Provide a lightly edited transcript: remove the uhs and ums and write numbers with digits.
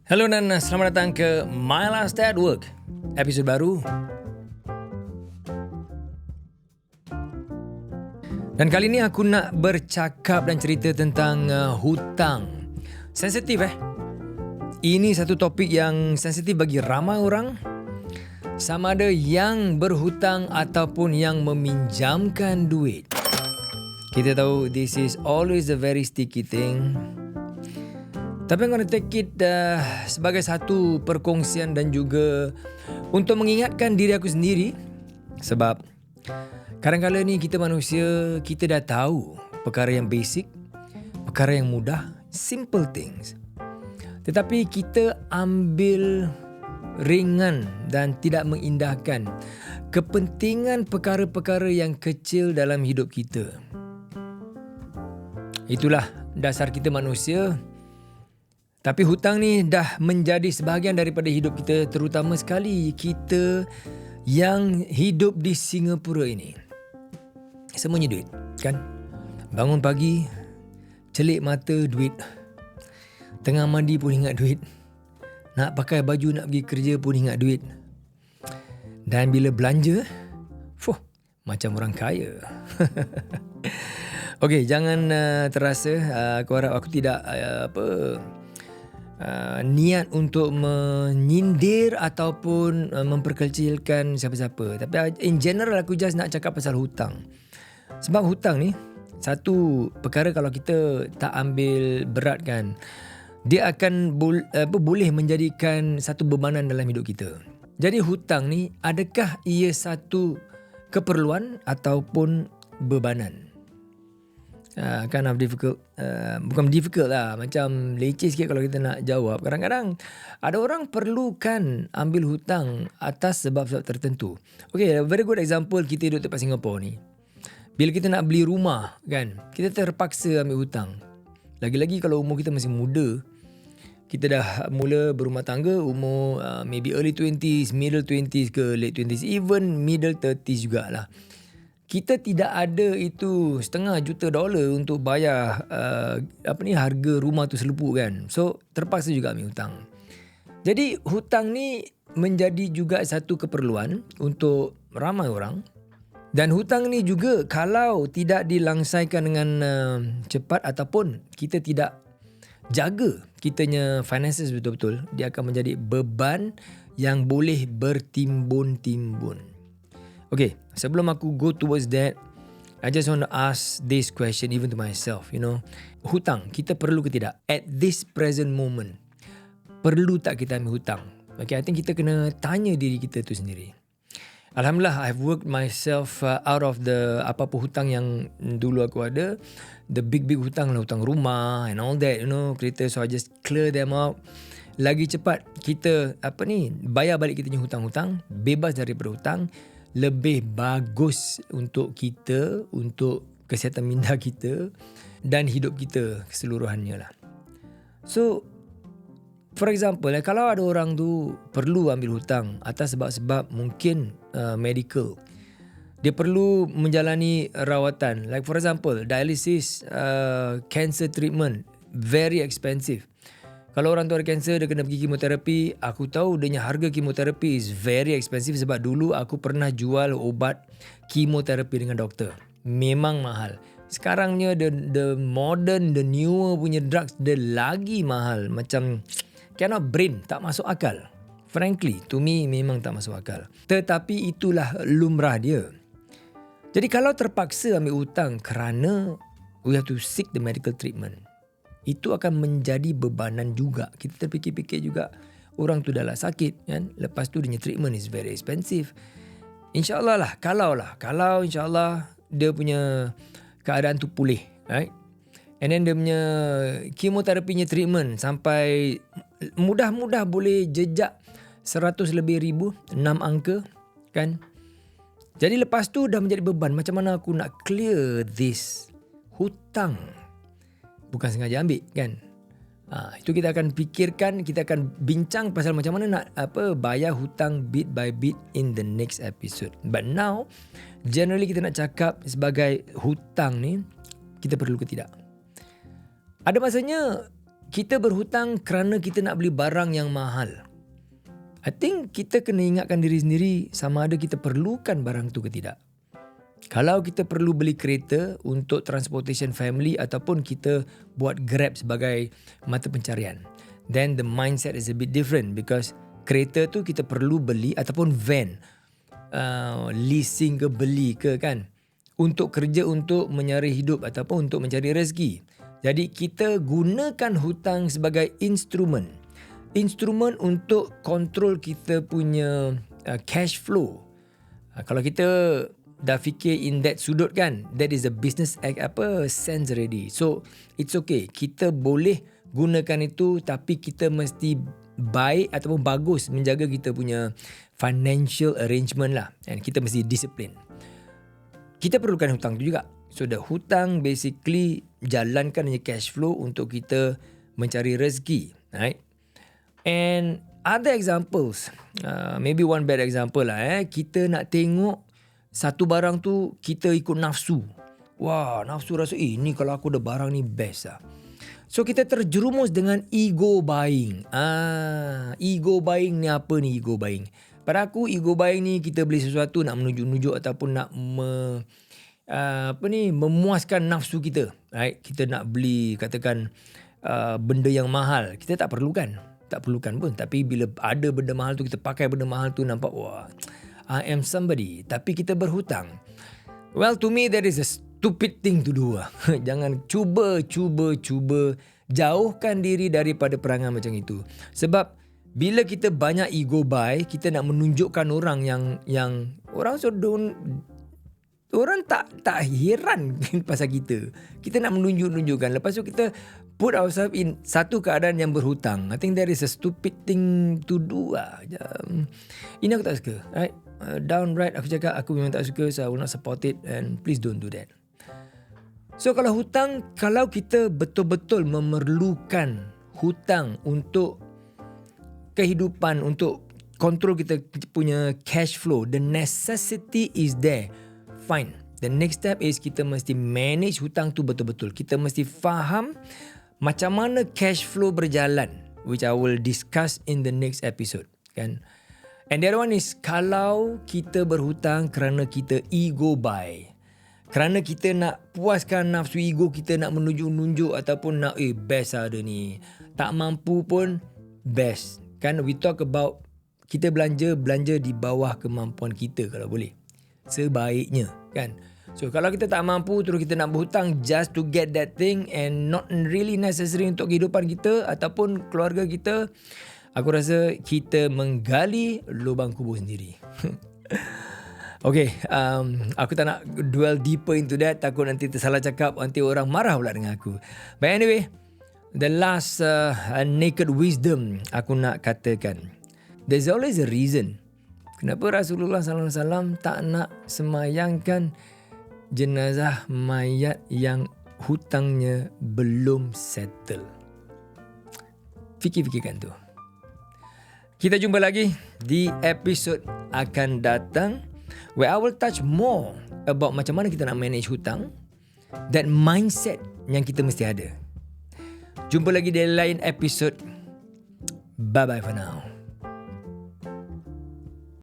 Hello dan selamat datang ke My Last Day at Work, episod baru. Dan kali ni aku nak bercakap dan cerita tentang hutang. Sensitif Ini satu topik yang sensitif bagi ramai orang. Sama ada yang berhutang ataupun yang meminjamkan duit. Kita tahu this is always a very sticky thing. Tapi I'm gonna take it sebagai satu perkongsian dan juga untuk mengingatkan diri aku sendiri. Sebab kadang-kadang ni kita manusia, kita dah tahu perkara yang basic, perkara yang mudah, simple things. Tetapi kita ambil ringan dan tidak mengindahkan kepentingan perkara-perkara yang kecil dalam hidup kita. Itulah dasar kita manusia. Tapi hutang ni dah menjadi sebahagian daripada hidup kita, terutama sekali kita yang hidup di Singapura ini. Semuanya duit, kan? Bangun pagi, celik mata duit. Tengah mandi pun ingat duit. Nak pakai baju nak pergi kerja pun ingat duit. Dan bila belanja, macam orang kaya. Okey, jangan terasa aku harap aku tidak niat untuk menyindir ataupun memperkecilkan siapa-siapa. Tapi in general aku just nak cakap pasal hutang. Sebab hutang ni satu perkara kalau kita tak ambil berat kan, dia akan boleh menjadikan satu bebanan dalam hidup kita. Jadi hutang ni adakah ia satu keperluan ataupun bebanan? Kind of difficult. Bukan difficult lah, macam leceh sikit kalau kita nak jawab. Kadang-kadang ada orang perlukan ambil hutang atas sebab-sebab tertentu. Okay, a very good example, kita hidup tempat Singapura ni. Bila kita nak beli rumah kan, kita terpaksa ambil hutang. Lagi-lagi kalau umur kita masih muda, kita dah mula berumah tangga umur maybe early 20s, middle 20s ke late 20s, even middle 30s jugalah. Kita tidak ada itu $500,000 untuk bayar harga rumah tu selepuk kan. So terpaksa juga ambil hutang. Jadi hutang ni menjadi juga satu keperluan untuk ramai orang. Dan hutang ni juga kalau tidak dilangsaikan dengan cepat ataupun kita tidak jaga kitanya finances betul-betul, dia akan menjadi beban yang boleh bertimbun-timbun. Okay, sebelum aku go towards that, I just want to ask this question even to myself, hutang, kita perlu ke tidak? At this present moment, perlu tak kita ambil hutang? Okay, I think kita kena tanya diri kita tu sendiri. Alhamdulillah, I've worked myself out of the apa-apa hutang yang dulu aku ada. The big hutang lah, hutang rumah and all that, kereta. So I just clear them out. Lagi cepat kita bayar balik kita punya hutang-hutang, bebas daripada hutang. Lebih bagus untuk kita, untuk kesihatan minda kita dan hidup kita keseluruhannya lah. So, for example, kalau ada orang tu perlu ambil hutang atas sebab-sebab mungkin medical, dia perlu menjalani rawatan. Like for example, dialysis, cancer treatment, very expensive. Kalau orang tu ada kanser, dia kena pergi kemoterapi. Aku tahu dia harga kemoterapi is very expensive sebab dulu aku pernah jual ubat kemoterapi dengan doktor. Memang mahal. Sekarangnya the modern, the newer punya drugs, dia lagi mahal. Macam cannot brain, tak masuk akal. Frankly, to me memang tak masuk akal. Tetapi itulah lumrah dia. Jadi kalau terpaksa ambil hutang kerana we have to seek the medical treatment, itu akan menjadi bebanan juga. Kita terfikir-fikir juga, orang tu dah lah sakit kan. Lepas tu dia treatment is very expensive. InsyaAllah lah, kalau insyaAllah dia punya keadaan tu pulih, right? And then dia punya kemoterapinya treatment sampai mudah-mudah boleh jejak 100 lebih ribu, 6 angka kan. Jadi lepas tu dah menjadi beban. Macam mana aku nak clear this hutang? Bukan sengaja ambil kan. Itu kita akan fikirkan, kita akan bincang pasal macam mana nak bayar hutang bit by bit in the next episode. But now, generally kita nak cakap sebagai hutang ni, kita perlu ke tidak? Ada masanya kita berhutang kerana kita nak beli barang yang mahal. I think kita kena ingatkan diri sendiri sama ada kita perlukan barang tu ke tidak. Kalau kita perlu beli kereta untuk transportation family ataupun kita buat Grab sebagai mata pencarian, then the mindset is a bit different because kereta tu kita perlu beli ataupun van, leasing ke beli ke kan, untuk kerja untuk mencari hidup ataupun untuk mencari rezeki. Jadi kita gunakan hutang sebagai instrumen untuk kontrol kita punya cash flow. Kalau kita dah fikir in that sudut kan, that is a business sense already. So it's okay, kita boleh gunakan itu, tapi kita mesti baik ataupun bagus menjaga kita punya financial arrangement lah, and kita mesti disiplin. Kita perlukan hutang tu juga. So the hutang basically jalankan cash flow untuk kita mencari rezeki, right? And other examples, maybe one bad example lah, kita nak tengok satu barang tu kita ikut nafsu. Wah, nafsu rasa ni kalau aku ada barang ni best lah. So kita terjerumus dengan ego buying. Ego buying ni apa ni ego buying? Pada aku ego buying ni kita beli sesuatu nak menunjuk-nunjuk ataupun nak memuaskan nafsu kita, right? Kita nak beli katakan benda yang mahal, kita tak perlukan pun, tapi bila ada benda mahal tu kita pakai benda mahal tu, nampak wah, I am somebody, tapi kita berhutang. Well, to me that is a stupid thing to do. Jangan cuba jauhkan diri daripada perangai macam itu. Sebab bila kita banyak ego buy, kita nak menunjukkan orang yang orang orang tak heran pasal kita. Kita nak menunjukkan. Lepas tu kita put ourselves in satu keadaan yang berhutang. I think that is a stupid thing to do. Ini aku tak suka, right? Downright aku cakap aku memang tak suka, so I will not support it, and please don't do that. So kalau hutang, kalau kita betul-betul memerlukan hutang untuk kehidupan, untuk kontrol kita punya cash flow, the necessity is there, fine. The next step is kita mesti manage hutang tu betul-betul. Kita mesti faham macam mana cash flow berjalan, which I will discuss in the next episode, kan? And the other one is kalau kita berhutang kerana kita ego buy, kerana kita nak puaskan nafsu ego kita, nak menunjuk-nunjuk ataupun nak best ada ni, tak mampu pun best, kan? We talk about kita belanja di bawah kemampuan kita kalau boleh, sebaiknya, kan? So kalau kita tak mampu terus kita nak berhutang just to get that thing and not really necessary untuk kehidupan kita ataupun keluarga kita, aku rasa kita menggali lubang kubur sendiri. Okay, aku tak nak dwell deeper into that, takut nanti tersalah cakap, nanti orang marah pula dengan aku. But anyway, the last naked wisdom aku nak katakan, there's always a reason kenapa Rasulullah SAW tak nak semayangkan jenazah mayat yang hutangnya belum settle. Fikir-fikirkan tu. Kita jumpa lagi di episod akan datang, where I will touch more about macam mana kita nak manage hutang dan mindset yang kita mesti ada. Jumpa lagi di lain episod. Bye-bye for now.